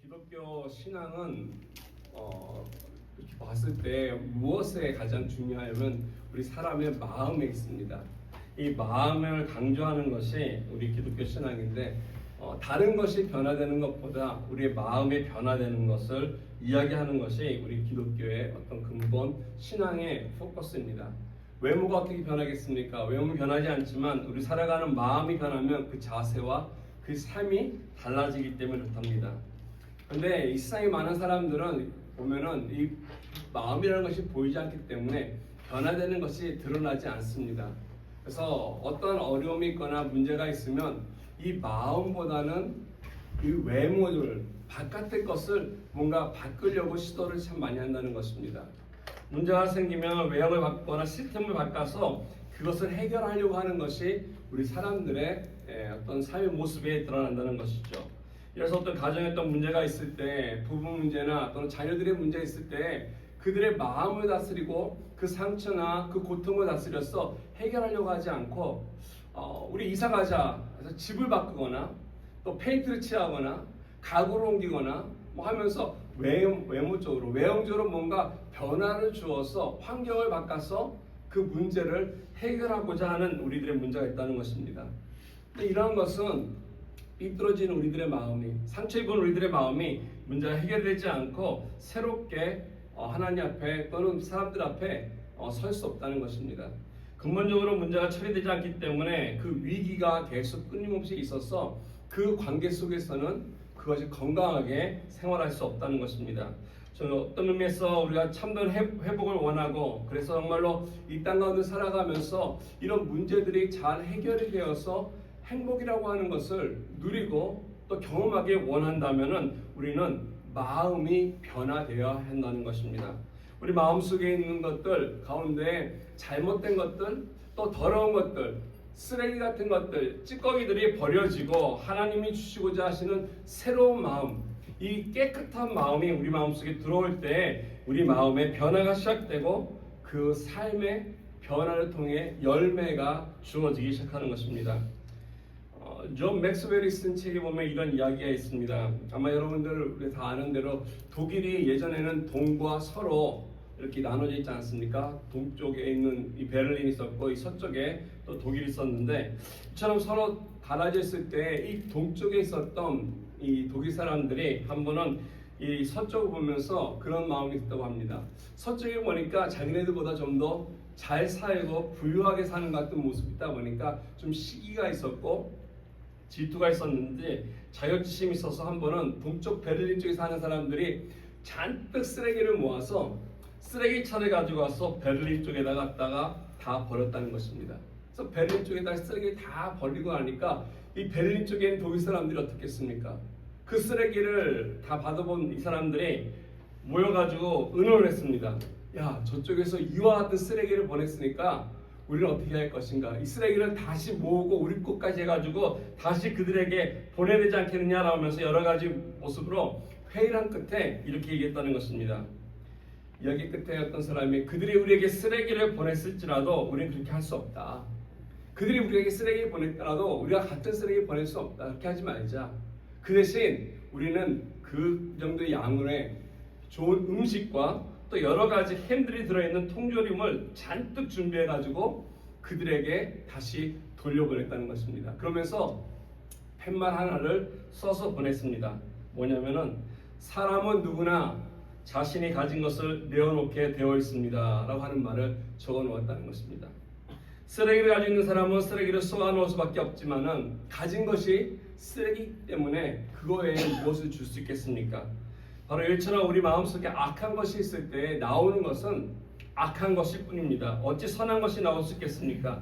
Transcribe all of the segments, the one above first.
기독교 신앙은 이렇게 봤을 때 무엇에 가장 중요하냐면 우리 사람의 마음에 있습니다. 이 마음을 강조하는 것이 우리 기독교 신앙인데 다른 것이 변화되는 것보다 우리의 마음이 변화되는 것을 이야기하는 것이 우리 기독교의 어떤 근본 신앙의 포커스입니다. 외모가 어떻게 변하겠습니까? 외모는 변하지 않지만 우리 살아가는 마음이 변하면 그 자세와 그 삶이 달라지기 때문에 그렇답니다. 근데 이 세상에 많은 사람들은 보면은 이 마음이라는 것이 보이지 않기 때문에 변화되는 것이 드러나지 않습니다. 그래서 어떤 어려움이 있거나 문제가 있으면 이 마음보다는 이 외모를 바깥의 것을 뭔가 바꾸려고 시도를 참 많이 한다는 것입니다. 문제가 생기면 외형을 바꾸거나 시스템을 바꿔서 그것을 해결하려고 하는 것이 우리 사람들의 어떤 삶의 모습에 드러난다는 것이죠. 그래서 어떤 가정에 어떤 문제가 있을 때, 부부 문제나 또는 자녀들의 문제가 있을 때 그들의 마음을 다스리고 그 상처나 그 고통을 다스려서 해결하려고 하지 않고 우리 이사 가자 해서 집을 바꾸거나 또 페인트를 칠하거나 가구를 옮기거나 뭐 하면서 외형적으로 뭔가 변화를 주어서 환경을 바꿔서 그 문제를 해결하고자 하는 우리들의 문제가 있다는 것입니다. 근데 이러한 것은 삐뚤어진 우리들의 마음이, 상처 입은 우리들의 마음이 문제가 해결되지 않고 새롭게 하나님 앞에 또는 사람들 앞에 설 수 없다는 것입니다. 근본적으로 문제가 처리되지 않기 때문에 그 위기가 계속 끊임없이 있어서 그 관계 속에서는 그것이 건강하게 생활할 수 없다는 것입니다. 저는 어떤 의미에서 우리가 참된 회복을 원하고 그래서 정말로 이 땅 가운데 살아가면서 이런 문제들이 잘 해결이 되어서 행복이라고 하는 것을 누리고 또 경험하기 원한다면은 우리는 마음이 변화되어야 한다는 것입니다. 우리 마음속에 있는 것들 가운데 잘못된 것들, 또 더러운 것들, 쓰레기 같은 것들, 찌꺼기들이 버려지고 하나님이 주시고자 하시는 새로운 마음, 이 깨끗한 마음이 우리 마음속에 들어올 때 우리 마음의 변화가 시작되고 그 삶의 변화를 통해 열매가 주어지기 시작하는 것입니다. 존 맥스웰이 쓴 책에 보면 이런 이야기가 있습니다. 아마 여러분들 우리 다 아는 대로 독일이 예전에는 동과 서로 이렇게 나눠져 있지 않습니까? 동쪽에 있는 이 베를린이 있었고 이 서쪽에 또 독일이 있었는데 이처럼 서로 갈라져 있을 때 이 동쪽에 있었던 이 독일 사람들이 한 번은 이 서쪽을 보면서 그런 마음이 있다고 합니다. 서쪽에 보니까 자기네들보다 좀 더 잘 살고 부유하게 사는 것 같은 모습이 있다 보니까 좀 시기가 있었고 질투가 있었는데 자격지심이 있어서 한 번은 동쪽 베를린 쪽에 사는 사람들이 잔뜩 쓰레기를 모아서 쓰레기차를 가지고 와서 베를린 쪽에다 갖다가 다 버렸다는 것입니다. 그래서 베를린 쪽에다 쓰레기를 다 버리고 나니까 이 베를린 쪽에 있는 독일 사람들이 어떻겠습니까? 그 쓰레기를 다 받아본 이 사람들이 모여가지고 의논을 했습니다. 야, 저쪽에서 이와 같은 쓰레기를 보냈으니까 우리는 어떻게 할 것인가? 이 쓰레기를 다시 모으고 우리 것까지 해가지고 다시 그들에게 보내야 되지 않겠느냐라고 하면서 여러 가지 모습으로 회의를 한 끝에 이렇게 얘기했다는 것입니다. 여기 끝에 어떤 사람이 그들이 우리에게 쓰레기를 보냈을지라도 우리는 그렇게 할 수 없다. 그들이 우리에게 쓰레기를 보냈더라도 우리가 같은 쓰레기를 보낼 수 없다. 그렇게 하지 말자. 그 대신 우리는 그 정도의 양의 좋은 음식과 또 여러 가지 햄들이 들어있는 통조림을 잔뜩 준비해가지고 그들에게 다시 돌려보냈다는 것입니다. 그러면서 팻말 하나를 써서 보냈습니다. 뭐냐면은 사람은 누구나 자신이 가진 것을 내어놓게 되어 있습니다 라고 하는 말을 적어 놓았다는 것입니다. 쓰레기를 가지고 있는 사람은 쓰레기를 쏘아 놓을 수밖에 없지만은 가진 것이 쓰레기 때문에 그거에 무엇을 줄 수 있겠습니까? 바로 이처럼 우리 마음속에 악한 것이 있을 때 나오는 것은 악한 것일 뿐입니다. 어찌 선한 것이 나올 수 있겠습니까?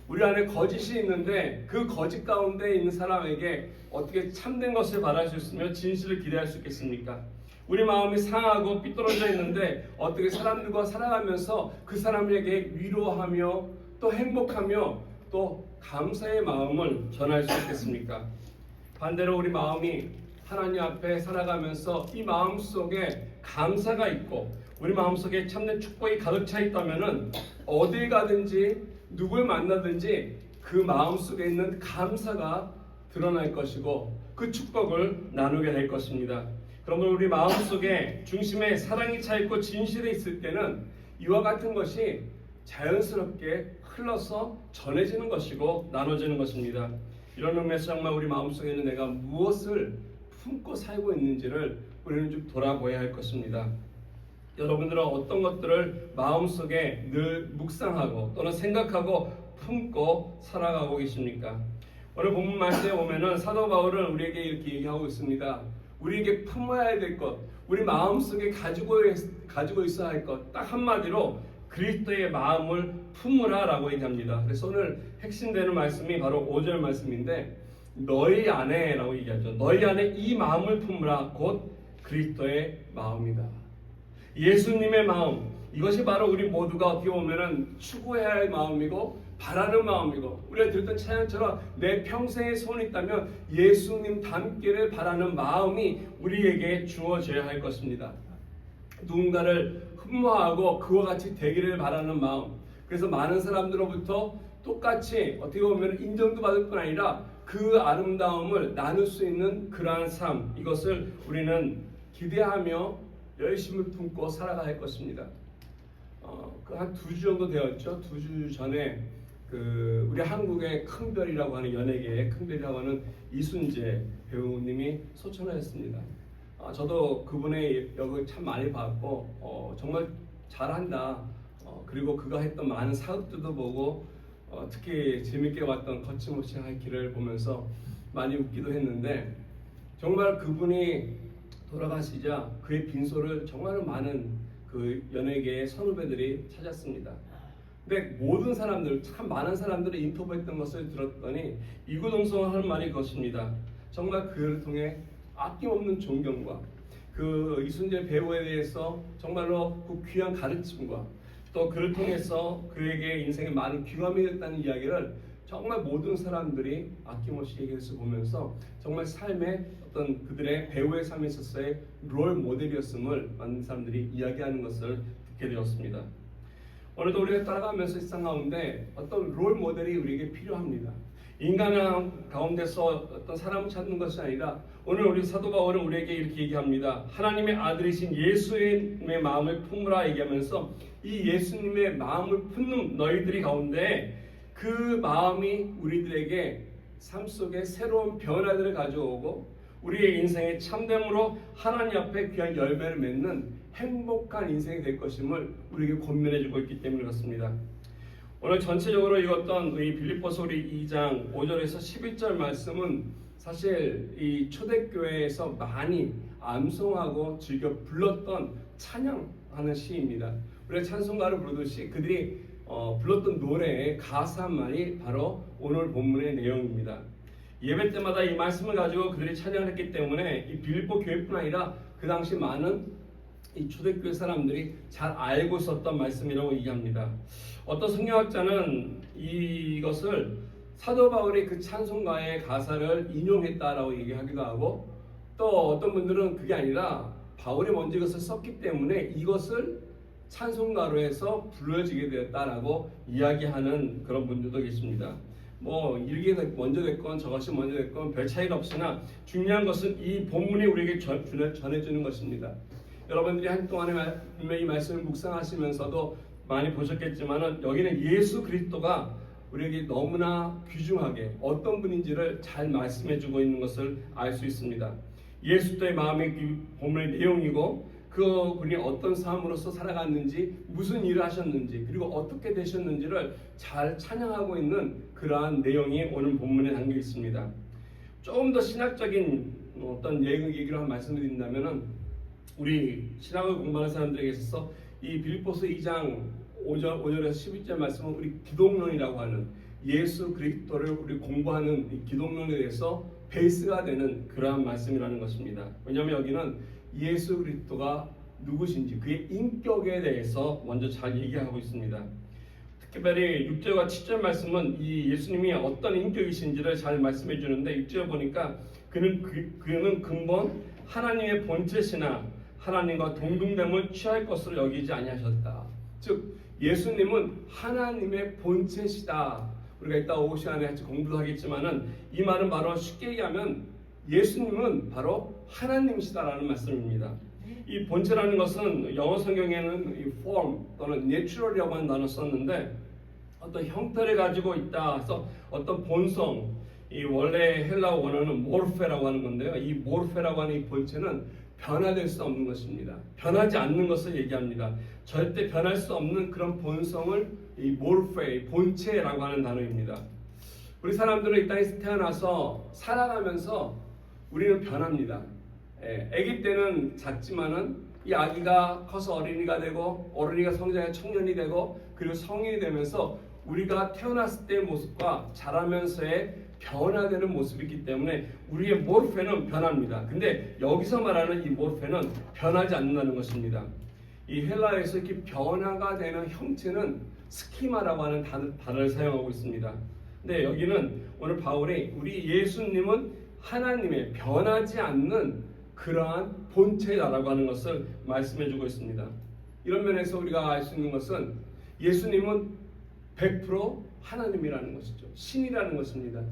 우리 안에 거짓이 있는데 그 거짓 가운데 있는 사람에게 어떻게 참된 것을 바랄 수 있으며 진실을 기대할 수 있겠습니까? 우리 마음이 상하고 삐뚤어져 있는데 어떻게 사람들과 살아가면서 그 사람에게 위로하며 또 행복하며 또 감사의 마음을 전할 수 있겠습니까? 반대로 우리 마음이 하나님 앞에 살아가면서 이 마음 속에 감사가 있고 우리 마음 속에 참된 축복이 가득 차 있다면은 어딜 가든지 누굴 만나든지 그 마음 속에 있는 감사가 드러날 것이고 그 축복을 나누게 될 것입니다. 그러므로 우리 마음속에 중심에 사랑이 차 있고 진실이 있을 때는 이와 같은 것이 자연스럽게 흘러서 전해지는 것이고 나눠지는 것입니다. 이런 의미에서 정말 우리 마음속에는 내가 무엇을 품고 살고 있는지를 우리는 좀 돌아보아야 할 것입니다. 여러분들은 어떤 것들을 마음속에 늘 묵상하고 또는 생각하고 품고 살아가고 계십니까? 오늘 본문 말씀에 보면은 사도 바울은 우리에게 이렇게 얘기하고 있습니다. 우리에게 품어야 될 것, 우리 마음속에 가지고 있어야 할 것, 딱 한마디로 그리스도의 마음을 품으라라고 얘기합니다. 그래서 오늘 핵심되는 말씀이 바로 5절 말씀인데 너희 안에라고 얘기하죠. 너희 안에 이 마음을 품으라 곧 그리스도의 마음이다. 예수님의 마음, 이것이 바로 우리 모두가 어떻게 보면은 추구해야 할 마음이고 바라는 마음이고, 우리가 들었던 찬양처럼 내 평생의 소원이 있다면 예수님 닮기를 바라는 마음이 우리에게 주어져야 할 것입니다. 누군가를 흠모하고 그와 같이 되기를 바라는 마음, 그래서 많은 사람들로부터 똑같이 어떻게 보면 인정도 받을 뿐 아니라 그 아름다움을 나눌 수 있는 그러한 삶, 이것을 우리는 기대하며 열심히 품고 살아가야 할 것입니다. 한 2주 정도 되었죠. 2주 전에 우리 한국의 큰별이라고 하는 연예계의 큰별이라고 하는 이순재 배우님이 소천하셨습니다. 저도 그분의 역을 참 많이 봤고 정말 잘한다. 그리고 그가 했던 많은 사업들도 보고 특히 재밌게 봤던 거침없이 하이키를 보면서 많이 웃기도 했는데, 정말 그분이 돌아가시자 그의 빈소를 정말 많은 그 연예계의 선후배들이 찾았습니다. 근데 모든 사람들, 참 많은 사람들이 인터뷰했던 것을 들었더니 이구동성하는 말이 그것입니다. 정말 그를 통해 아낌없는 존경과 그 이순재 배우에 대해서 정말로 그 귀한 가르침과 또 그를 통해서 그에게 인생에 많은 귀감이 됐다는 이야기를 정말 모든 사람들이 아낌없이 얘기해서 보면서 정말 삶의 어떤 그들의 배우의 삶에 있어서의 롤 모델이었음을 많은 사람들이 이야기하는 것을 듣게 되었습니다. 오늘도 우리가 따라가면서 세상 가운데 어떤 롤 모델이 우리에게 필요합니다. 인간 가운데서 어떤 사람을 찾는 것이 아니라 오늘 우리 사도 바울은 우리에게 이렇게 얘기합니다. 하나님의 아들이신 예수님의 마음을 품으라 얘기하면서 이 예수님의 마음을 품는 너희들이 가운데 그 마음이 우리들에게 삶 속에 새로운 변화들을 가져오고 우리의 인생의 참됨으로 하나님 앞에 귀한 열매를 맺는 행복한 인생이 될 것임을 우리에게 권면해주고 있기 때문에 그렇습니다. 오늘 전체적으로 읽었던 이 빌립보서 우리 2장 5절에서 11절 말씀은 사실 이 초대교회에서 많이 암송하고 즐겨 불렀던 찬양하는 시입니다. 우리가 찬송가를 부르듯이 그들이 불렀던 노래의 가사만이 바로 오늘 본문의 내용입니다. 예배 때마다 이 말씀을 가지고 그들이 찬양을 했기 때문에 이 빌립보 교회뿐 아니라 그 당시 많은 이 초대교회 사람들이 잘 알고 있었던 말씀이라고 얘기합니다. 어떤 성경학자는 이것을 사도 바울이 그 찬송가의 가사를 인용했다라고 얘기하기도 하고, 또 어떤 분들은 그게 아니라 바울이 먼저 이것을 썼기 때문에 이것을 찬송가로 해서 불러지게 되었다라고 이야기하는 그런 분들도 계십니다. 뭐 이게 먼저 됐건 저것이 먼저 됐건 별 차이가 없으나 중요한 것은 이 본문이 우리에게 전해주는 것입니다. 여러분들이 한동안에 분명히 이 말씀을 묵상하시면서도 많이 보셨겠지만은 여기는 예수 그리스도가 우리에게 너무나 귀중하게 어떤 분인지를 잘 말씀해주고 있는 것을 알 수 있습니다. 예수의 마음의 본문의 내용이고 그 분이 어떤 삶으로서 살아갔는지, 무슨 일을 하셨는지, 그리고 어떻게 되셨는지를 잘 찬양하고 있는 그러한 내용이 오늘 본문에 담겨 있습니다. 조금 더 신학적인 어떤 얘기를 한 말씀드린다면은 우리 신학을 공부하는 사람들에게 있어서 이 빌립보서 2장 5절에서 11절 말씀은 우리 기독론이라고 하는 예수 그리스도를 우리 공부하는 이 기독론에 대해서 베이스가 되는 그러한 말씀이라는 것입니다. 왜냐하면 여기는 예수 그리스도가 누구신지 그의 인격에 대해서 먼저 잘 얘기하고 있습니다. 특별히 6절과 7절 말씀은 이 예수님이 어떤 인격이신지를 잘 말씀해 주는데 6절 보니까 그는 근본 하나님의 본체시나 하나님과 동등됨을 취할 것으로 여기지 아니하셨다. 즉 예수님은 하나님의 본체시다. 우리가 이따 오후 시간에 같이 공부도 하겠지만은 이 말은 바로 쉽게 얘기하면 예수님은 바로 하나님이시다라는 말씀입니다. 이 본체라는 것은 영어 성경에는 이 form 또는 natural이라고 하는 단어 썼는데 어떤 형태를 가지고 있다. 그래서 어떤 본성, 이 원래 헬라어 원어는 모르페라고 하는 건데요. 이 모르페라고 하는 이 본체는 변화될 수 없는 것입니다. 변하지 않는 것을 얘기합니다. 절대 변할 수 없는 그런 본성을 이 모르페, 본체라고 하는 단어입니다. 우리 사람들은 이 땅에서 태어나서 살아가면서 우리는 변합니다. 아기 때는 작지만은 이 아기가 커서 어린이가 되고 어린이가 성장해 청년이 되고 그리고 성인이 되면서 우리가 태어났을 때의 모습과 자라면서의 변화되는 모습이 있기 때문에 우리의 모르페는 변합니다. 근데 여기서 말하는 이 모르페는 변하지 않는다는 것입니다. 이 헬라어에서 이렇게 변화가 되는 형체는 스키마라고 하는 단어를 사용하고 있습니다. 근데 여기는 오늘 바울이 우리 예수님은 하나님의 변하지 않는 그러한 본체다라고 하는 것을 말씀해주고 있습니다. 이런 면에서 우리가 알 수 있는 것은 예수님은 100% 하나님이라는 것이죠. 신이라는 것입니다.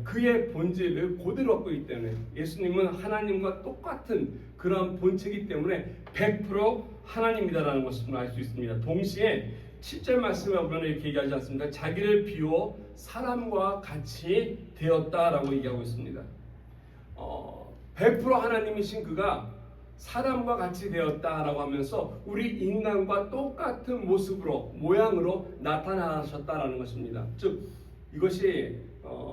그의 본질을 그대로 갖고 있기 때문에 예수님은 하나님과 똑같은 그런 본체이기 때문에 100% 하나님이다라는 것을 알 수 있습니다. 동시에 7절 말씀에 보면 이렇게 얘기하지 않습니까? 자기를 비워 사람과 같이 되었다라고 얘기하고 있습니다. 100% 하나님이신 그가 사람과 같이 되었다라고 하면서 우리 인간과 똑같은 모습으로 모양으로 나타나셨다라는 것입니다. 즉 이것이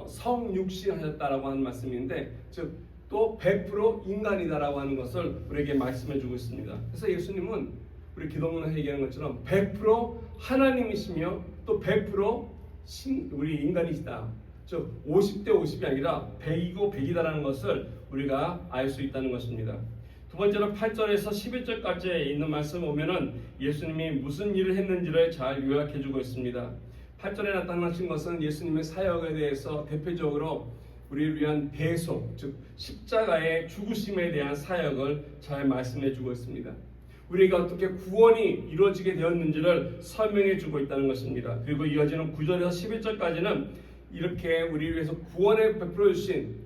성육신 하셨다라고 하는 말씀인데 즉 또 100% 인간이다라고 하는 것을 우리에게 말씀해주고 있습니다. 그래서 예수님은 우리 기독론에서 얘기하는 것처럼 100% 하나님이시며 또 100% 우리 인간이시다. 즉 50대 50이 아니라 100이고 100이다라는 것을 우리가 알 수 있다는 것입니다. 두 번째로 8절에서 11절까지 있는 말씀 보면은 예수님이 무슨 일을 했는지를 잘 요약해주고 있습니다. 8절에 나타나신 것은 예수님의 사역에 대해서 대표적으로 우리를 위한 대속, 즉 십자가의 죽으심에 대한 사역을 잘 말씀해주고 있습니다. 우리가 어떻게 구원이 이루어지게 되었는지를 설명해주고 있다는 것입니다. 그리고 이어지는 9절에서 11절까지는 이렇게 우리를 위해서 구원을 베풀어 주신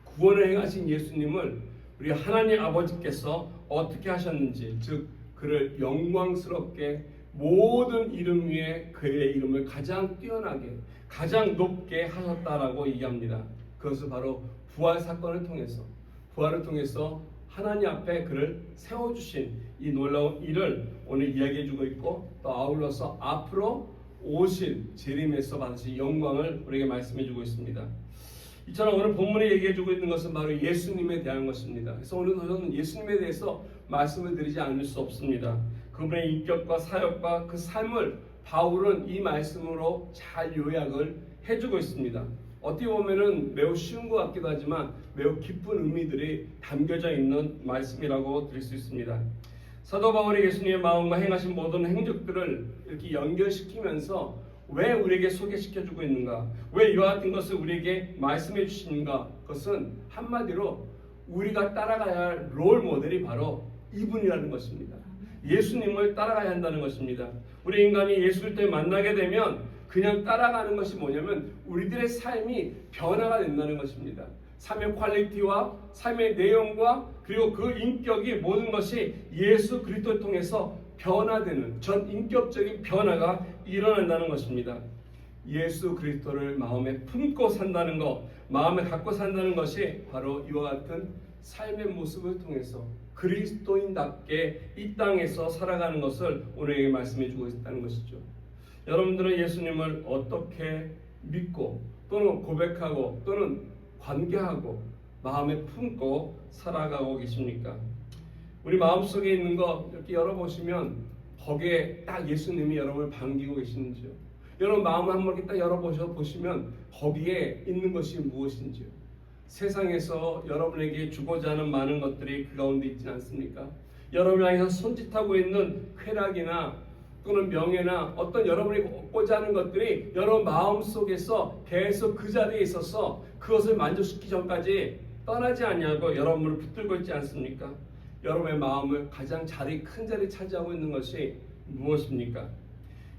구원을 행하신 예수님을 우리 하나님 아버지께서 어떻게 하셨는지, 즉 그를 영광스럽게 모든 이름 위에 그의 이름을 가장 뛰어나게 가장 높게 하셨다라고 얘기합니다. 그것은 바로 부활 사건을 통해서 부활을 통해서 하나님 앞에 그를 세워주신 이 놀라운 일을 오늘 이야기해주고 있고 또 아울러서 앞으로 오실 재림에서 받으실 영광을 우리에게 말씀해주고 있습니다. 이처럼 오늘 본문에 얘기해주고 있는 것은 바로 예수님에 대한 것입니다. 그래서 오늘 저는 예수님에 대해서 말씀을 드리지 않을 수 없습니다. 그분의 인격과 사역과 그 삶을 바울은 이 말씀으로 잘 요약을 해주고 있습니다. 어떻게 보면은 매우 쉬운 것 같기도 하지만 매우 깊은 의미들이 담겨져 있는 말씀이라고 드릴 수 있습니다. 사도 바울이 예수님의 마음과 행하신 모든 행적들을 이렇게 연결시키면서 왜 우리에게 소개시켜주고 있는가? 왜 이와 같은 것을 우리에게 말씀해 주시는가? 그것은 한마디로 우리가 따라가야 할 롤 모델이 바로 이분이라는 것입니다. 예수님을 따라가야 한다는 것입니다. 우리 인간이 예수 그리스도를 만나게 되면 그냥 따라가는 것이 뭐냐면 우리들의 삶이 변화가 된다는 것입니다. 삶의 퀄리티와 삶의 내용과 그리고 그 인격이 모든 것이 예수 그리스도를 통해서 변화되는 전 인격적인 변화가 일어난다는 것입니다. 예수 그리스도를 마음에 품고 산다는 것, 마음에 갖고 산다는 것이 바로 이와 같은 삶의 모습을 통해서 그리스도인답게 이 땅에서 살아가는 것을 오늘에게 말씀해 주고 있다는 것이죠. 여러분들은 예수님을 어떻게 믿고 또는 고백하고 또는 관계하고 마음에 품고 살아가고 계십니까? 우리 마음속에 있는 거 이렇게 열어보시면 거기에 딱 예수님이 여러분을 반기고 계시는지요? 여러분 마음을 한번 이렇게 딱 열어보시면 거기에 있는 것이 무엇인지요? 세상에서 여러분에게 주고자 하는 많은 것들이 그 가운데 있지 않습니까? 여러분을 향해서 손짓하고 있는 쾌락이나 또는 명예나 어떤 여러분이 얻고자 하는 것들이 여러분 마음속에서 계속 그 자리에 있어서 그것을 만족시키기 전까지 떠나지 않냐고 여러분을 붙들고 있지 않습니까? 여러분의 마음을 가장 큰 자리 차지하고 있는 것이 무엇입니까?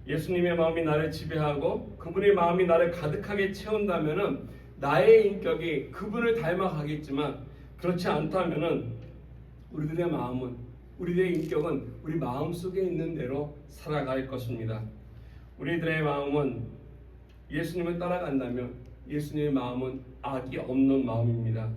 예수님의 마음이 나를 지배하고 그분의 마음이 나를 가득하게 채운다면은 나의 인격이 그분을 닮아가겠지만 그렇지 않다면은 우리들의 마음은, 우리들의 인격은 우리 마음 속에 있는 대로 살아갈 것입니다. 우리들의 마음은 예수님을 따라간다면 예수님의 마음은 악이 없는 마음입니다.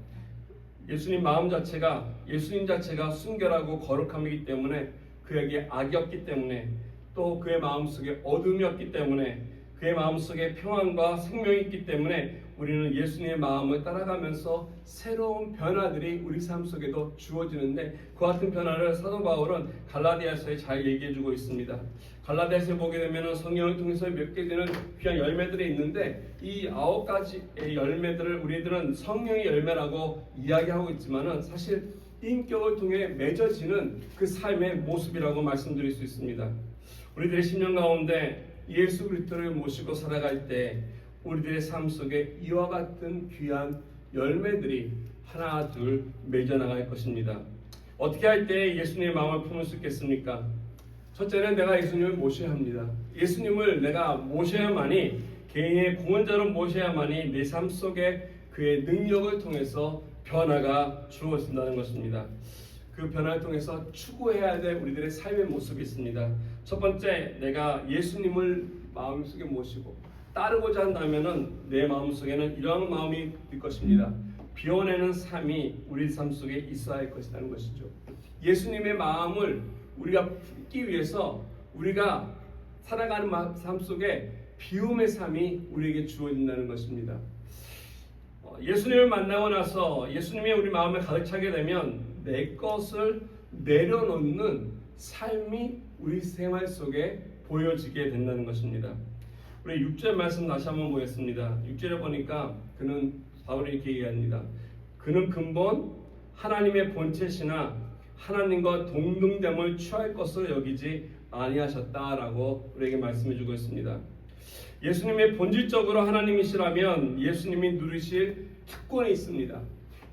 예수님 마음 자체가, 예수님 자체가 순결하고 거룩함이기 때문에 그에게 악이 없기 때문에, 또 그의 마음속에 어둠이 없기 때문에, 그의 마음속에 평안과 생명이 있기 때문에 우리는 예수님의 마음을 따라가면서 새로운 변화들이 우리 삶 속에도 주어지는데, 그 같은 변화를 사도 바울은 갈라디아서에 잘 얘기해주고 있습니다. 갈라디아서에 보게 되면 성령을 통해서 맺게 되는 귀한 열매들이 있는데, 이 9가지의 열매들을 우리들은 성령의 열매라고 이야기하고 있지만은 사실 인격을 통해 맺어지는 그 삶의 모습이라고 말씀드릴 수 있습니다. 우리들의 신령 가운데 예수 그리스도를 모시고 살아갈 때 우리들의 삶 속에 이와 같은 귀한 열매들이 하나 둘 맺어나갈 것입니다. 어떻게 할 때 예수님의 마음을 품을 수 있겠습니까? 첫째는 내가 예수님을 모셔야 합니다. 예수님을 내가 모셔야만이, 개인의 구원자로 모셔야만이 내 삶 속에 그의 능력을 통해서 변화가 주어진다는 것입니다. 그 변화를 통해서 추구해야 될 우리들의 삶의 모습이 있습니다. 첫 번째, 내가 예수님을 마음속에 모시고 따르고자 한다면은 내 마음속에는 이러한 마음이 들 것입니다. 비워내는 삶이 우리 삶 속에 있어야 할 것이라는 것이죠. 예수님의 마음을 우리가 품기 위해서 우리가 살아가는 삶 속에 비움의 삶이 우리에게 주어진다는 것입니다. 예수님을 만나고 나서 예수님이 우리 마음에 가득 차게 되면 내 것을 내려놓는 삶이 우리 생활 속에 보여지게 된다는 것입니다. 우리 6절 말씀 다시 한번 보겠습니다. 6절에 보니까 바울이 이렇게 얘기합니다. 그는 근본 하나님의 본체시나 하나님과 동등됨을 취할 것으로 여기지 아니하셨다라고 우리에게 말씀해주고 있습니다. 예수님의 본질적으로 하나님이시라면 예수님이 누리실 특권이 있습니다.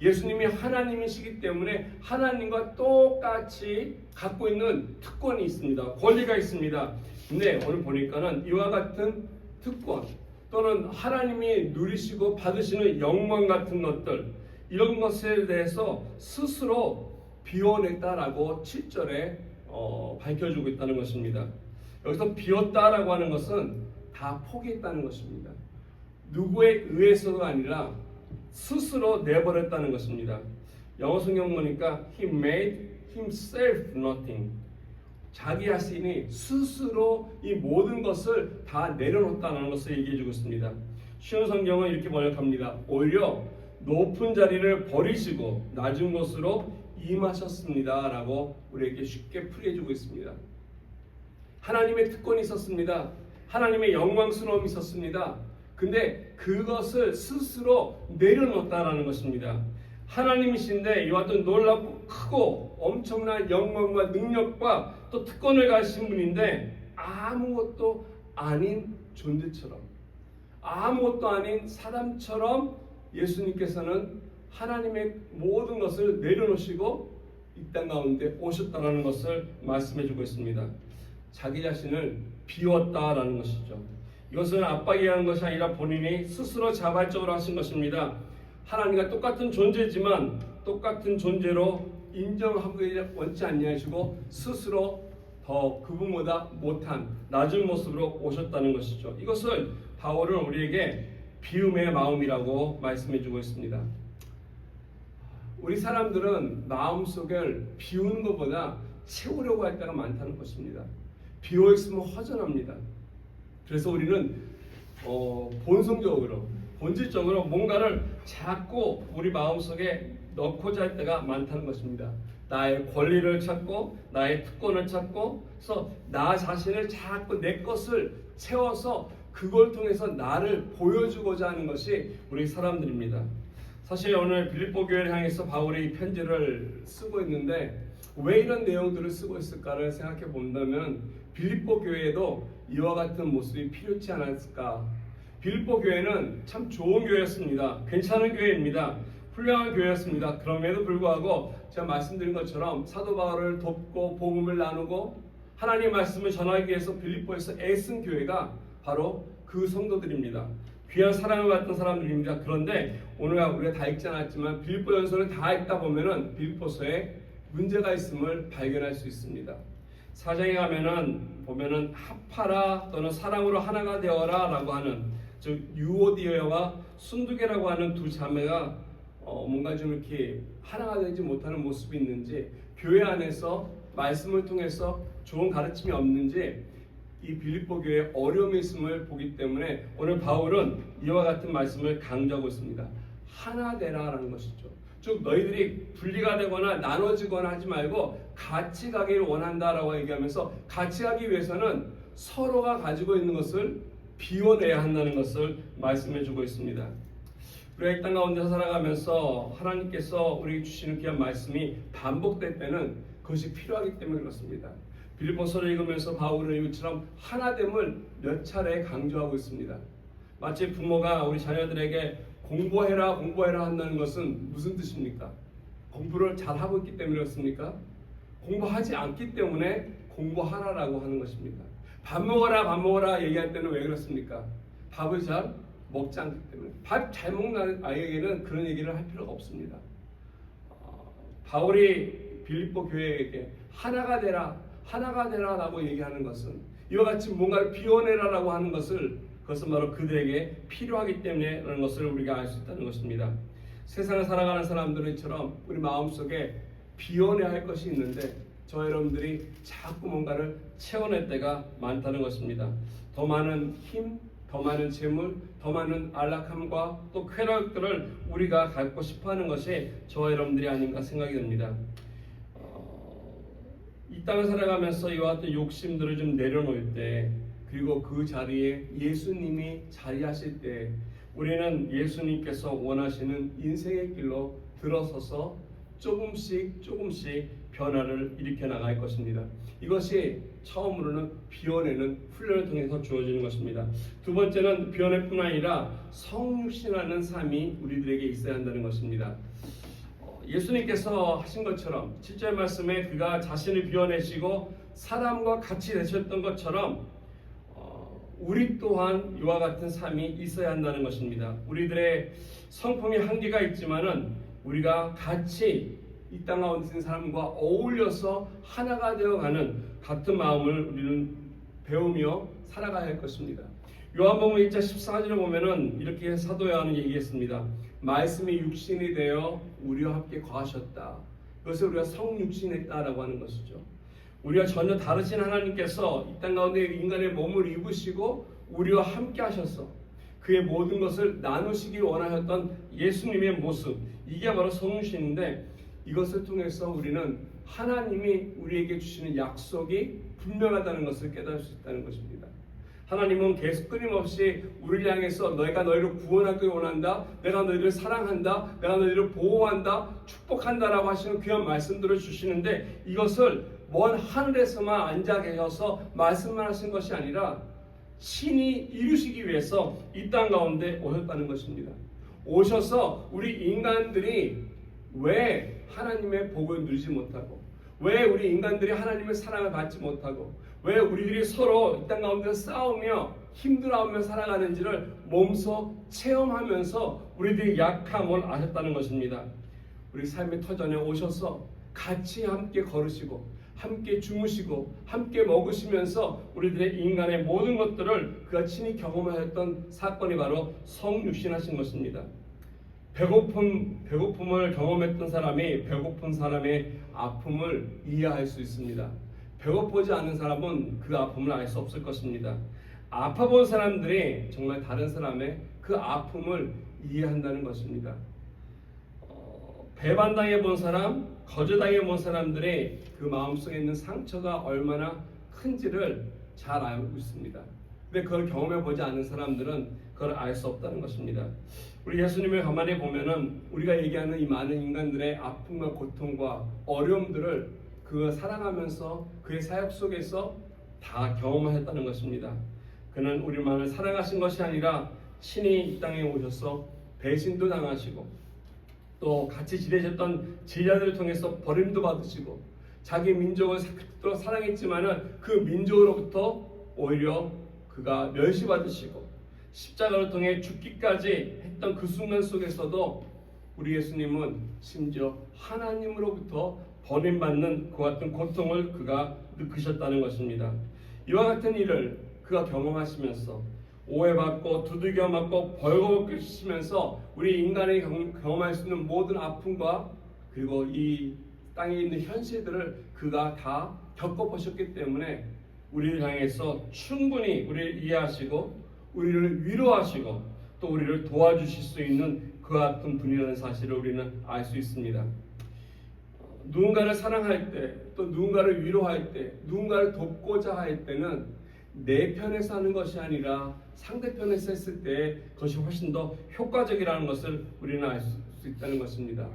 예수님이 하나님이시기 때문에 하나님과 똑같이 갖고 있는 특권이 있습니다. 권리가 있습니다. 근데 오늘 보니까는 이와 같은 특권 또는 하나님이 누리시고 받으시는 영광 같은 것들, 이런 것에 대해서 스스로 비워냈다라고 7절에 밝혀주고 있다는 것입니다. 여기서 비웠다라고 하는 것은 다 포기했다는 것입니다. 누구에 의해서가 아니라 스스로 내버렸다는 것입니다. 영어 성경 보니까 He made himself nothing. 자기 자신이 스스로 이 모든 것을 다 내려놓았다는 것을 얘기해주고 있습니다. 쉬운 성경은 이렇게 번역합니다. 오히려 높은 자리를 버리시고 낮은 곳으로 임하셨습니다 라고 우리에게 쉽게 풀이해주고 있습니다. 하나님의 특권이 있었습니다. 하나님의 영광스러움이 있었습니다. 근데 그것을 스스로 내려놓았다라는 것입니다. 하나님이신데 이와 같은 놀랍고 크고 엄청난 영광과 능력과 또 특권을 가지신 분인데 아무것도 아닌 존재처럼, 아무것도 아닌 사람처럼 예수님께서는 하나님의 모든 것을 내려놓으시고 이 땅 가운데 오셨다는 것을 말씀해주고 있습니다. 자기 자신을 비웠다라는 것이죠. 이것은 압박이 하는 것이 아니라 본인이 스스로 자발적으로 하신 것입니다. 하나님과 똑같은 존재지만 똑같은 존재로 인정하고 원치 아니하시고 스스로 더 그분보다 못한 낮은 모습으로 오셨다는 것이죠. 이것을 바울은 우리에게 비움의 마음이라고 말씀해주고 있습니다. 우리 사람들은 마음속을 비우는 것보다 채우려고 할 때가 많다는 것입니다. 비워있으면 허전합니다. 그래서 우리는 본성적으로, 본질적으로 뭔가를 자꾸 우리 마음속에 넣고자 할 때가 많다는 것입니다. 나의 권리를 찾고 나의 특권을 찾고, 그래서 나 자신을 자꾸 내 것을 채워서 그걸 통해서 나를 보여주고자 하는 것이 우리 사람들입니다. 사실 오늘 빌립보 교회를 향해서 바울이 이 편지를 쓰고 있는데 왜 이런 내용들을 쓰고 있을까를 생각해 본다면 빌립보 교회에도 이와 같은 모습이 필요치 않았을까. 빌립보 교회는 참 좋은 교회였습니다. 괜찮은 교회입니다. 훌륭한 교회였습니다. 그럼에도 불구하고 제가 말씀드린 것처럼 사도 바울을 돕고 복음을 나누고 하나님의 말씀을 전하기 위해서 빌립보에서 애쓴 교회가 바로 그 성도들입니다. 귀한 사랑을 받던 사람들입니다. 그런데 오늘 우리가 다 읽지 않았지만 빌립보전서를 다 읽다 보면은 빌립보서에 문제가 있음을 발견할 수 있습니다. 사장에 가면은 보면은 합하라 또는 사랑으로 하나가 되어라라고 하는, 즉 유오디아와 순두개라고 하는 두 자매가 뭔가 좀 이렇게 하나가 되지 못하는 모습이 있는지, 교회 안에서 말씀을 통해서 좋은 가르침이 없는지 이 빌립보 교회에 어려움이 있음을 보기 때문에 오늘 바울은 이와 같은 말씀을 강조하고 있습니다. 하나 되라라는 것이죠. 즉 너희들이 분리가 되거나 나눠지거나 하지 말고 같이 가기를 원한다라고 얘기하면서, 같이 가기 위해서는 서로가 가지고 있는 것을 비워내야 한다는 것을 말씀해주고 있습니다. 우리가 이 땅 가운데 살아가면서 하나님께서 우리에게 주시는 귀한 말씀이 반복될 때는 그것이 필요하기 때문에 그렇습니다. 빌립보서를 읽으면서 바울은 이것처럼 하나됨을 몇 차례 강조하고 있습니다. 마치 부모가 우리 자녀들에게 공부해라 한다는 것은 무슨 뜻입니까? 공부를 잘하고 있기 때문에 그렇습니까? 공부하지 않기 때문에 공부하라라고 하는 것입니다. 밥 먹어라 얘기할 때는 왜 그렇습니까? 밥을 잘 먹지 않기 때문에. 밥 잘 먹는 아이에게는 그런 얘기를 할 필요가 없습니다. 바울이 빌립보 교회에게 하나가 되라라고 얘기하는 것은, 이와 같이 뭔가를 비워내라라고 하는 것을, 그것은 바로 그들에게 필요하기 때문에라는 것을 우리가 알 수 있다는 것입니다. 세상을 살아가는 사람들처럼 우리 마음속에 비워내야 할 것이 있는데 저 여러분들이 자꾸 뭔가를 채워낼 때가 많다는 것입니다. 더 많은 힘, 더 많은 재물, 더 많은 안락함과 또 쾌락들을 우리가 갖고 싶어하는 것이 저 여러분들이 아닌가 생각이 듭니다. 이 땅을 살아가면서 이와 같은 욕심들을 좀 내려놓을 때, 그리고 그 자리에 예수님이 자리하실 때 우리는 예수님께서 원하시는 인생의 길로 들어서서 조금씩 변화를 일으켜 나갈 것입니다. 이것이 처음으로는 비워내는 훈련을 통해서 주어지는 것입니다. 두 번째는 비워낼뿐 아니라 성육신하는 삶이 우리들에게 있어야 한다는 것입니다. 예수님께서 하신 것처럼 7절 말씀에 그가 자신을 비워내시고 사람과 같이 되셨던 것처럼 우리 또한 이와 같은 삶이 있어야 한다는 것입니다. 우리들의 성품이 한계가 있지만은 우리가 같이 이 땅 가운데 있는 사람과 어울려서 하나가 되어가는 같은 마음을 우리는 배우며 살아가야 할 것입니다. 요한복음 1장 14절에 보면은 이렇게 사도 요한은 얘기했습니다. 말씀이 육신이 되어 우리와 함께 거하셨다. 그것을 우리가 성육신했다라고 하는 것이죠. 우리가 전혀 다르신 하나님께서 이 땅 가운데 인간의 몸을 입으시고 우리와 함께 하셔서 그의 모든 것을 나누시길 원하셨던 예수님의 모습, 이게 바로 성육신인데, 이것을 통해서 우리는 하나님이 우리에게 주시는 약속이 분명하다는 것을 깨달을 수 있다는 것입니다. 하나님은 계속 끊임없이 우리를 향해서 내가 너희를 구원하길 원한다, 내가 너희를 사랑한다, 내가 너희를 보호한다, 축복한다라고 하시는 귀한 말씀들을 주시는데, 이것을 먼 하늘에서만 앉아 계셔서 말씀만 하신 것이 아니라 신이 이루시기 위해서 이 땅 가운데 오셨다는 것입니다. 오셔서 우리 인간들이 왜 하나님의 복을 누리지 못하고, 왜 우리 인간들이 하나님의 사랑을 받지 못하고, 왜 우리들이 서로 이 땅 가운데 싸우며 힘들어하며 살아가는지를 몸소 체험하면서 우리들이 약함을 아셨다는 것입니다. 우리 삶의 터전에 오셔서 같이 함께 걸으시고 함께 주무시고 함께 먹으시면서 우리들의 인간의 모든 것들을 그가 친히 경험하였던 사건이 바로 성육신하신 것입니다. 배고픔을 경험했던 사람이 배고픈 사람의 아픔을 이해할 수 있습니다. 배고프지 않은 사람은 그 아픔을 알 수 없을 것입니다. 아파본 사람들이 정말 다른 사람의 그 아픔을 이해한다는 것입니다. 배반당해 본 사람, 거절당해 본 사람들의 그 마음속에 있는 상처가 얼마나 큰지를 잘 알고 있습니다. 근데 그걸 경험해 보지 않은 사람들은 그걸 알 수 없다는 것입니다. 우리 예수님을 가만히 보면은 우리가 얘기하는 이 많은 인간들의 아픔과 고통과 어려움들을 그가 살아가면서 그의 사역 속에서 다 경험하셨다는 것입니다. 그는 우리만을 사랑하신 것이 아니라 친히 이 땅에 오셔서 배신도 당하시고 또 같이 지내셨던 제자들을 통해서 버림도 받으시고 자기 민족을 사랑했지만은 그 민족으로부터 오히려 그가 멸시받으시고 십자가를 통해 죽기까지 했던 그 순간 속에서도 우리 예수님은 심지어 하나님으로부터 버림받는 그 같은 고통을 그가 느끼셨다는 것입니다. 이와 같은 일을 그가 경험하시면서 오해받고 두들겨 맞고 벌거벗겨 치면서 우리 인간이 경험할 수 있는 모든 아픔과 그리고 이 땅에 있는 현실들을 그가 다 겪어보셨기 때문에 우리를 향해서 충분히 우리를 이해하시고 우리를 위로하시고 또 우리를 도와주실 수 있는 그 같은 분이라는 사실을 우리는 알 수 있습니다. 누군가를 사랑할 때, 또 누군가를 위로할 때, 누군가를 돕고자 할 때는 내 편에서 하는 것이 아니라 상대편에서 했을 때 그것이 훨씬 더 효과적이라는 것을 우리는 알 수 있다는 것입니다.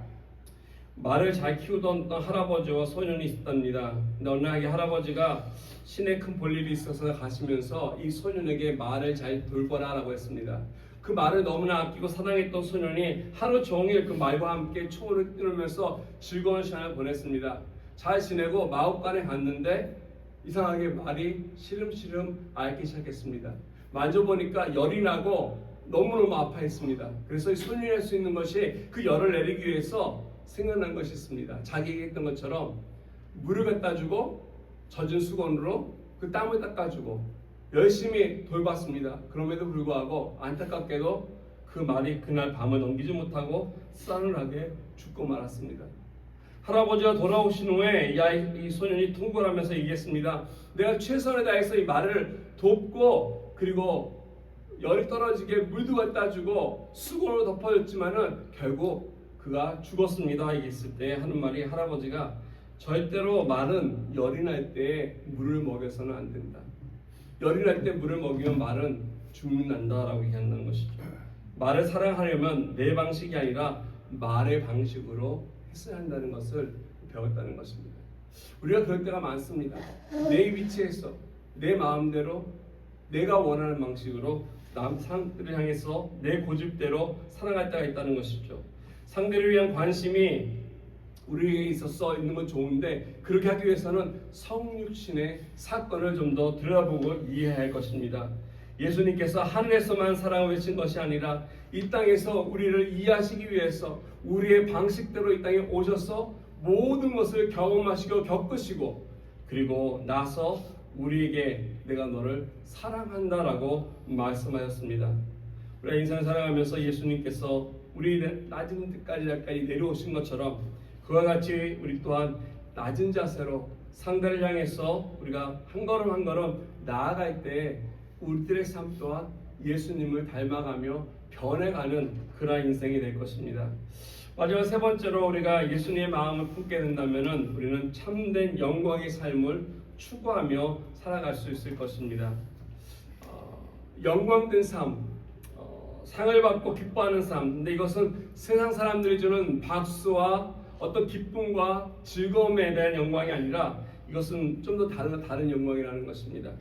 말을 잘 키우던 어떤 할아버지와 소년이 있었답니다. 근데 어느 날 이 할아버지가 시내 큰 볼일이 있어서 가시면서 이 소년에게 말을 잘 돌보라라고 했습니다. 그 말을 너무나 아끼고 사랑했던 소년이 하루 종일 그 말과 함께 초를 뛰면서 즐거운 시간을 보냈습니다. 잘 지내고 마을간에 갔는데 이상하게 말이 시름시름 앓기 시작했습니다. 만져보니까 열이 나고 너무너무 아파했습니다. 그래서 이 소년이 할 수 있는 것이 그 열을 내리기 위해서 생각난 것이 있습니다. 자기에게 했던 것처럼 물을 갖다 주고 젖은 수건으로 그 땀을 닦아주고 열심히 돌봤습니다. 그럼에도 불구하고 안타깝게도 그 말이 그날 밤을 넘기지 못하고 싸늘하게 죽고 말았습니다. 할아버지가 돌아오신 후에 이 소년이 통곡하면서 얘기했습니다. 내가 최선을 다해서 이 말을 돕고 그리고 열이 떨어지게 물도 갖다 주고 수건으로 덮어줬지만은 결국 그가 죽었습니다. 얘기했을 때 하는 말이 할아버지가 절대로 말은 열이 날 때 물을 먹여서는 안 된다. 열이 날 때 물을 먹이면 말은 죽는다라고 얘기한다는 것이죠. 말을 사랑하려면 내 방식이 아니라 말의 방식으로 했어야 한다는 것을 배웠다는 것입니다. 우리가 그럴 때가 많습니다. 내 위치에서 내 마음대로 내가 원하는 방식으로 상대를 향해서 내 고집대로 사랑할 때가 있다는 것이죠. 상대를 위한 관심이 우리에게 있어서 있는 건 좋은데 그렇게 하기 위해서는 성육신의 사건을 좀 더 들여다보고 이해해야 할 것입니다. 예수님께서 하늘에서만 사랑을 외친 것이 아니라 이 땅에서 우리를 이해하시기 위해서 우리의 방식대로 이 땅에 오셔서 모든 것을 경험하시고 겪으시고 그리고 나서 우리에게 내가 너를 사랑한다라고 말씀하셨습니다. 우리가 인생을 살아가면서 예수님께서 우리 낮은 데까지 내려오신 것처럼 그와 같이 우리 또한 낮은 자세로 상대를 향해서 우리가 한 걸음 한 걸음 나아갈 때 우리들의 삶 또한 예수님을 닮아가며 변해가는 그러한 인생이 될 것입니다. 마지막 세 번째로 우리가 예수님의 마음을 품게 된다면 우리는 참된 영광의 삶을 추구하며 살아갈 수 있을 것입니다. 영광된 삶, 상을 받고 기뻐하는 삶. 근데 이것은 세상 사람들이 주는 박수와 어떤 기쁨과 즐거움에 대한 영광이 아니라 이것은 좀 더 다른 영광이라는 것입니다.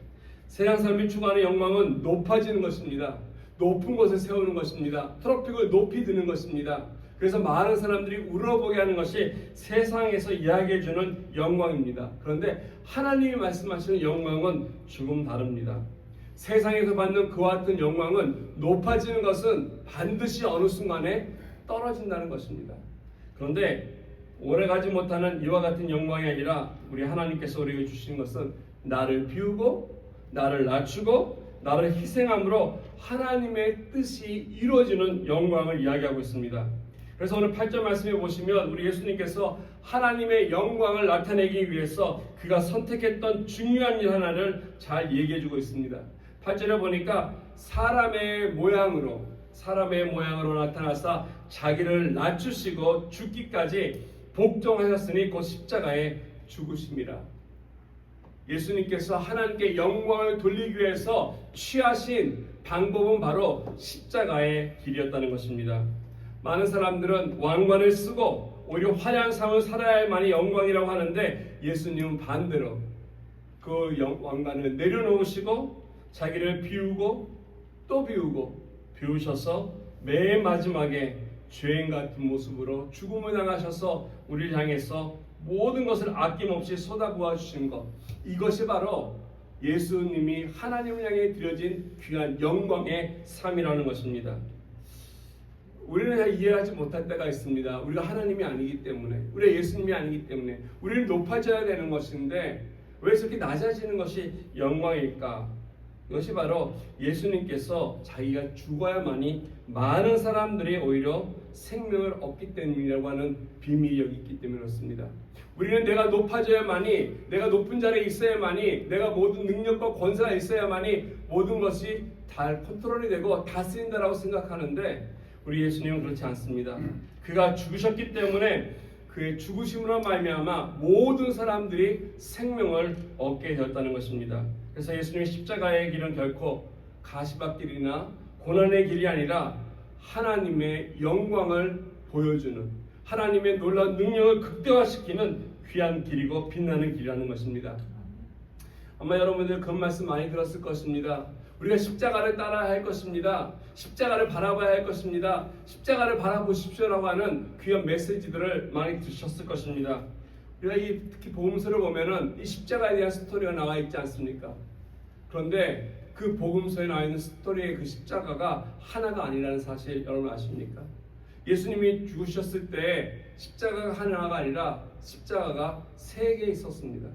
세상 사람이 추구하는 영광은 높아지는 것입니다. 높은 곳에 세우는 것입니다. 트로피를 높이 드는 것입니다. 그래서 많은 사람들이 우러보게 하는 것이 세상에서 이야기해주는 영광입니다. 그런데 하나님이 말씀하시는 영광은 조금 다릅니다. 세상에서 받는 그와 같은 영광은 높아지는 것은 반드시 어느 순간에 떨어진다는 것입니다. 그런데 오래가지 못하는 이와 같은 영광이 아니라 우리 하나님께서 우리에게 주신 것은 나를 비우고 나를 낮추고 나를 희생함으로 하나님의 뜻이 이루어지는 영광을 이야기하고 있습니다. 그래서 오늘 8절 말씀에 보시면 우리 예수님께서 하나님의 영광을 나타내기 위해서 그가 선택했던 중요한 일 하나를 잘 얘기해주고 있습니다. 8절에 보니까 사람의 모양으로 나타나사 자기를 낮추시고 죽기까지 복종하셨으니 곧 십자가에 죽으심이라. 예수님께서 하나님께 영광을 돌리기 위해서 취하신 방법은 바로 십자가의 길이었다는 것입니다. 많은 사람들은 왕관을 쓰고 오히려 화려한 삶을 살아야 할 만이 영광이라고 하는데 예수님은 반대로 그 왕관을 내려놓으시고 자기를 비우고 또 비우셔서 맨 마지막에 죄인 같은 모습으로 죽음을 당하셔서 우리를 향해서 모든 것을 아낌없이 쏟아부어 주신 것, 이것이 바로 예수님이 하나님을 향해 드려진 귀한 영광의 삶이라는 것입니다. 우리는 잘 이해하지 못할 때가 있습니다. 우리가 하나님이 아니기 때문에, 우리가 예수님이 아니기 때문에 우리는 높아져야 되는 것인데 왜 저렇게 낮아지는 것이 영광일까? 이것이 바로 예수님께서 자기가 죽어야만이 많은 사람들이 오히려 생명을 얻기 때문이라고 하는 비밀이 여기 있기 때문에 그렇습니다. 우리는 내가 높아져야만이, 내가 높은 자리에 있어야만이, 내가 모든 능력과 권세가 있어야만이 모든 것이 다 컨트롤이 되고 다스린다라고 생각하는데 우리 예수님은 그렇지 않습니다. 그가 죽으셨기 때문에 그의 죽으심으로 말미암아 모든 사람들이 생명을 얻게 되었다는 것입니다. 그래서 예수님의 십자가의 길은 결코 가시밭길이나 고난의 길이 아니라 하나님의 영광을 보여주는, 하나님의 놀라운 능력을 극대화시키는 귀한 길이고 빛나는 길이라는 것입니다. 아마 여러분들 그 말씀 많이 들었을 것입니다. 우리가 십자가를 따라야 할 것입니다. 십자가를 바라봐야 할 것입니다. 십자가를 바라보십시오라고 하는 귀한 메시지들을 많이 들으셨을 것입니다. 우리가 특히 복음서를 보면은 이 십자가에 대한 스토리가 나와 있지 않습니까? 그런데 그 복음서에 나와 있는 스토리의 그 십자가가 하나가 아니라는 사실 여러분 아십니까? 예수님이 죽으셨을 때 십자가가 하나가 아니라 십자가가 3개 있었습니다.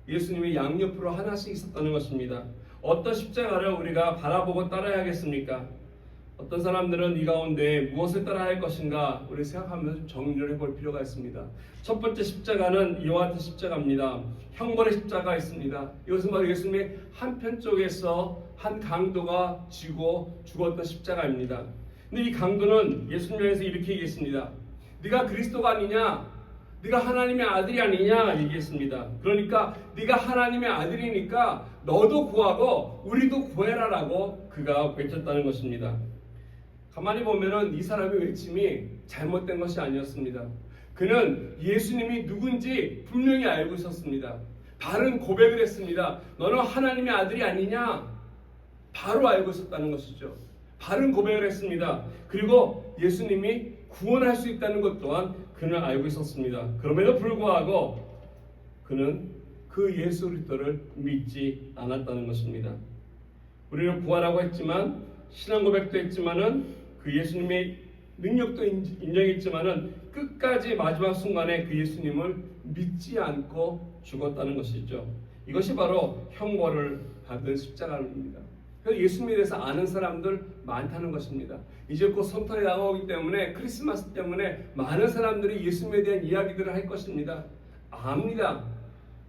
예수님이 양옆으로 하나씩 있었다는 것입니다. 어떤 십자가를 우리가 바라보고 따라야겠습니까? 어떤 사람들은 이 가운데 무엇을 따라야 할 것인가 우리 생각하면서 좀 정리를 해볼 필요가 있습니다. 첫 번째 십자가는 이와 같은 십자가입니다. 형벌의 십자가 있습니다. 이것은 바로 예수님의 한편쪽에서 한 강도가 지고 죽었던 십자가입니다. 근데 이 강도는 예수님에서 이렇게 얘기했습니다. 네가 그리스도가 아니냐? 네가 하나님의 아들이 아니냐 얘기했습니다. 그러니까 네가 하나님의 아들이니까 너도 구하고 우리도 구해라라고 그가 외쳤다는 것입니다. 가만히 보면은 이 사람의 외침이 잘못된 것이 아니었습니다. 그는 예수님이 누군지 분명히 알고 있었습니다. 바른 고백을 했습니다. 너는 하나님의 아들이 아니냐? 바로 알고 있었다는 것이죠. 바른 고백을 했습니다. 그리고 예수님이 구원할 수 있다는 것 또한 그는 알고 있었습니다. 그럼에도 불구하고 그는 그 예수 그리스도를 믿지 않았다는 것입니다. 우리는 구하라고 했지만 신앙 고백도 했지만은 그 예수님의 능력도 인정했지만은 끝까지 마지막 순간에 그 예수님을 믿지 않고 죽었다는 것이죠. 이것이 바로 형벌을 받은 십자가입니다. 그래서 예수님에 대해서 아는 사람들 많다는 것입니다. 이제 곧 성탄이 다가오기 때문에 크리스마스 때문에 많은 사람들이 예수님에 대한 이야기들을 할 것입니다. 압니다.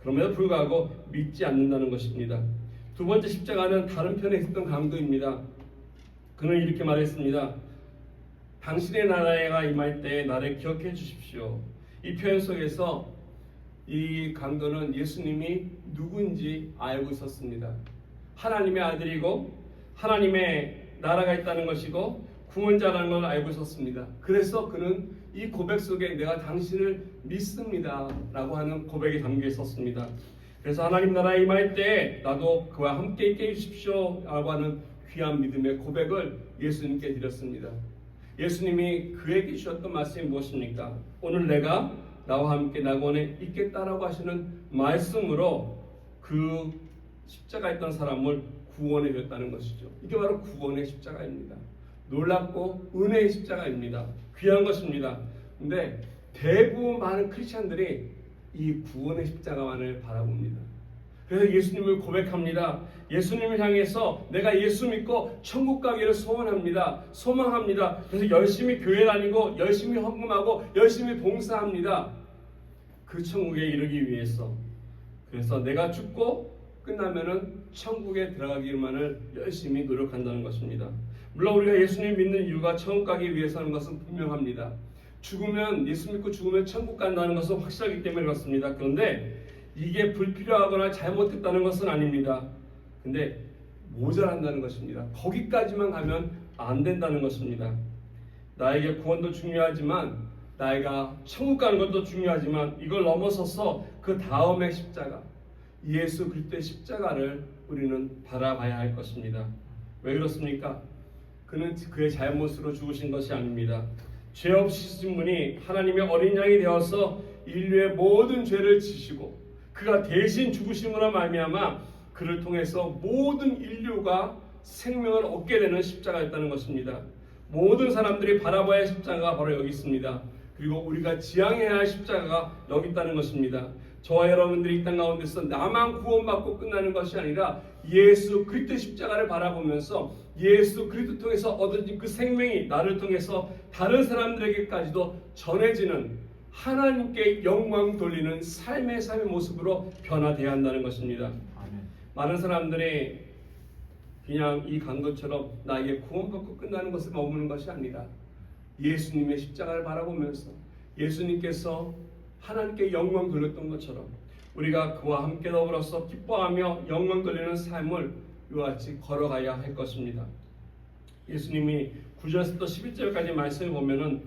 그럼에도 불구하고 믿지 않는다는 것입니다. 두 번째 십자가는 다른 편에 있었던 강도입니다. 그는 이렇게 말했습니다. 당신의 나라가 임할 때 나를 기억해 주십시오. 이 표현 속에서 이 강도는 예수님이 누구인지 알고 있었습니다. 하나님의 아들이고 하나님의 나라가 있다는 것이고 구원자라는 걸 알고 있었습니다. 그래서 그는 이 고백 속에 내가 당신을 믿습니다 라고 하는 고백이 담겨 있었습니다. 그래서 하나님 나라에 임할 때 나도 그와 함께 있게 해주십시오 라고 하는 귀한 믿음의 고백을 예수님께 드렸습니다. 예수님이 그에게 주셨던 말씀이 무엇입니까? 오늘 내가 나와 함께 낙원에 있겠다라고 하시는 말씀으로 그 십자가에 있던 사람을 구원해 줬다는 것이죠. 이게 바로 구원의 십자가입니다. 놀랍고 은혜의 십자가입니다. 귀한 것입니다. 근데 대부분 많은 크리스찬들이 이 구원의 십자가만을 바라봅니다. 그래서 예수님을 고백합니다. 예수님을 향해서 내가 예수 믿고 천국 가기를 소원합니다. 소망합니다. 그래서 열심히 교회 다니고 열심히 헌금하고 열심히 봉사합니다. 그 천국에 이르기 위해서. 그래서 내가 죽고 끝나면은 천국에 들어가기만을 열심히 노력한다는 것입니다. 물론 우리가 예수님 믿는 이유가 천국 가기 위해서는 것은 분명합니다. 죽으면 예수 믿고 죽으면 천국 간다는 것은 확실하기 때문에 그렇습니다. 그런데 이게 불필요하거나 잘못됐다는 것은 아닙니다. 근데 모자란다는 것입니다. 거기까지만 가면 안 된다는 것입니다. 나에게 구원도 중요하지만 나이가 천국 가는 것도 중요하지만 이걸 넘어서서 그 다음의 십자가 예수 그리스도의 십자가를 우리는 바라봐야 할 것입니다. 왜 그렇습니까? 그는 그의 잘못으로 죽으신 것이 아닙니다. 죄 없이 쓰신 분이 하나님의 어린 양이 되어서 인류의 모든 죄를 지시고 그가 대신 죽으심으로 말미암아 그를 통해서 모든 인류가 생명을 얻게 되는 십자가였다는 것입니다. 모든 사람들이 바라봐야 할 십자가가 바로 여기 있습니다. 그리고 우리가 지향해야 할 십자가가 여기 있다는 것입니다. 저와 여러분들이 이 땅 가운데서 나만 구원받고 끝나는 것이 아니라 예수 그리스도의 십자가를 바라보면서 예수 그리스도 통해서 얻어진 그 생명이 나를 통해서 다른 사람들에게까지도 전해지는 하나님께 영광 돌리는 삶의 모습으로 변화되어야 한다는 것입니다. 아멘. 많은 사람들이 그냥 이 강도처럼 나에게 구원받고 끝나는 것을 머무는 것이 아니라 예수님의 십자가를 바라보면서 예수님께서 하나님께 영광 돌렸던 것처럼 우리가 그와 함께 더불어서 기뻐하며 영광 돌리는 삶을 이와 같이 걸어가야 할 것입니다. 예수님이 9절에서부터 11절까지 말씀을 보면은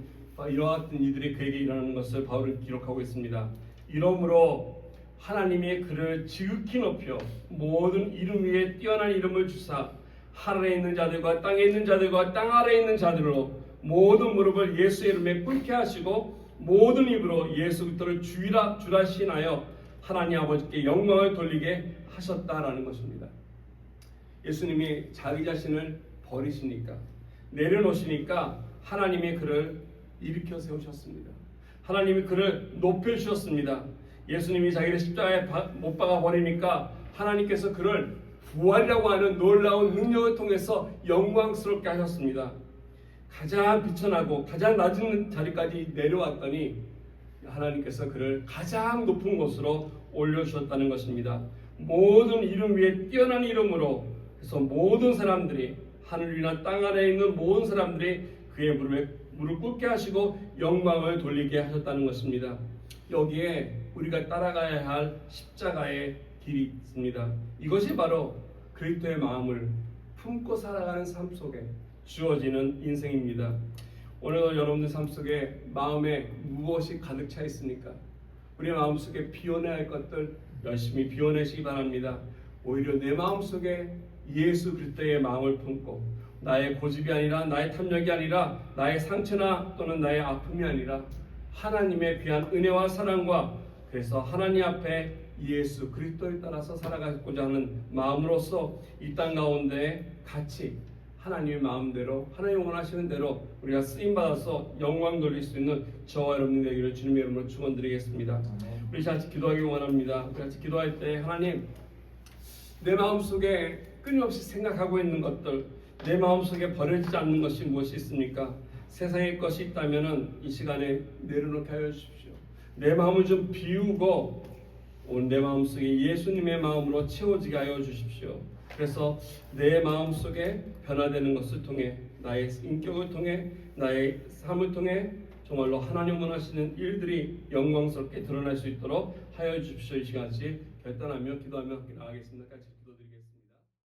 이와 같은 이들이 그에게 일어나는 것을 바울은 기록하고 있습니다. 이러므로 하나님이 그를 지극히 높여 모든 이름 위에 뛰어난 이름을 주사 하늘에 있는 자들과 땅에 있는 자들과 땅 아래에 있는 자들로 모든 무릎을 예수의 이름에 꿇게 하시고 모든 입으로 예수 그리스도를 주라 시인하여 하나님 아버지께 영광을 돌리게 하셨다라는 것입니다. 예수님이 자기 자신을 버리시니까 내려놓으시니까 하나님이 그를 일으켜 세우셨습니다. 하나님이 그를 높여주셨습니다. 예수님이 자기를 십자가에 못 박아 버리니까 하나님께서 그를 부활이라고 하는 놀라운 능력을 통해서 영광스럽게 하셨습니다. 가장 비천하고 가장 낮은 자리까지 내려왔더니 하나님께서 그를 가장 높은 곳으로 올려주셨다는 것입니다. 모든 이름 위에 뛰어난 이름으로 그래서 모든 사람들이 하늘 위나 땅 아래에 있는 모든 사람들이 그의 무릎 꿇게 하시고 영광을 돌리게 하셨다는 것입니다. 여기에 우리가 따라가야 할 십자가의 길이 있습니다. 이것이 바로 그리스도의 마음을 품고 살아가는 삶 속에 주어지는 인생입니다. 오늘도 여러분들 삶 속에 마음에 무엇이 가득 차 있습니까? 우리 마음속에 비워내야 할 것들 열심히 비워내시기 바랍니다. 오히려 내 마음속에 예수 그리스도의 마음을 품고 나의 고집이 아니라 나의 탐욕이 아니라 나의 상처나 또는 나의 아픔이 아니라 하나님의 귀한 은혜와 사랑과 그래서 하나님 앞에 예수 그리스도에 따라서 살아가고자 하는 마음으로서 이 땅 가운데 같이 하나님의 마음대로 하나님 원하시는 대로 우리가 쓰임받아서 영광 돌릴 수 있는 저와 여러분들 되기를 주님의 이름으로 축원드리겠습니다. 우리 같이 기도하기 원합니다. 우리 같이 기도할 때 하나님 내 마음속에 끊임없이 생각하고 있는 것들 내 마음속에 버려지지 않는 것이 무엇이 있습니까? 세상의 것이 있다면 이 시간에 내려놓게 하여 주십시오. 내 마음을 좀 비우고 오늘 내 마음속에 예수님의 마음으로 채워지게 하여 주십시오. 그래서 내 마음속에 변화되는 것을 통해 나의 인격을 통해 나의 삶을 통해 정말로 하나님 원하시는 일들이 영광스럽게 드러날 수 있도록 하여 주십시오. 이 시간까지 결단하며 기도하며 나가겠습니다.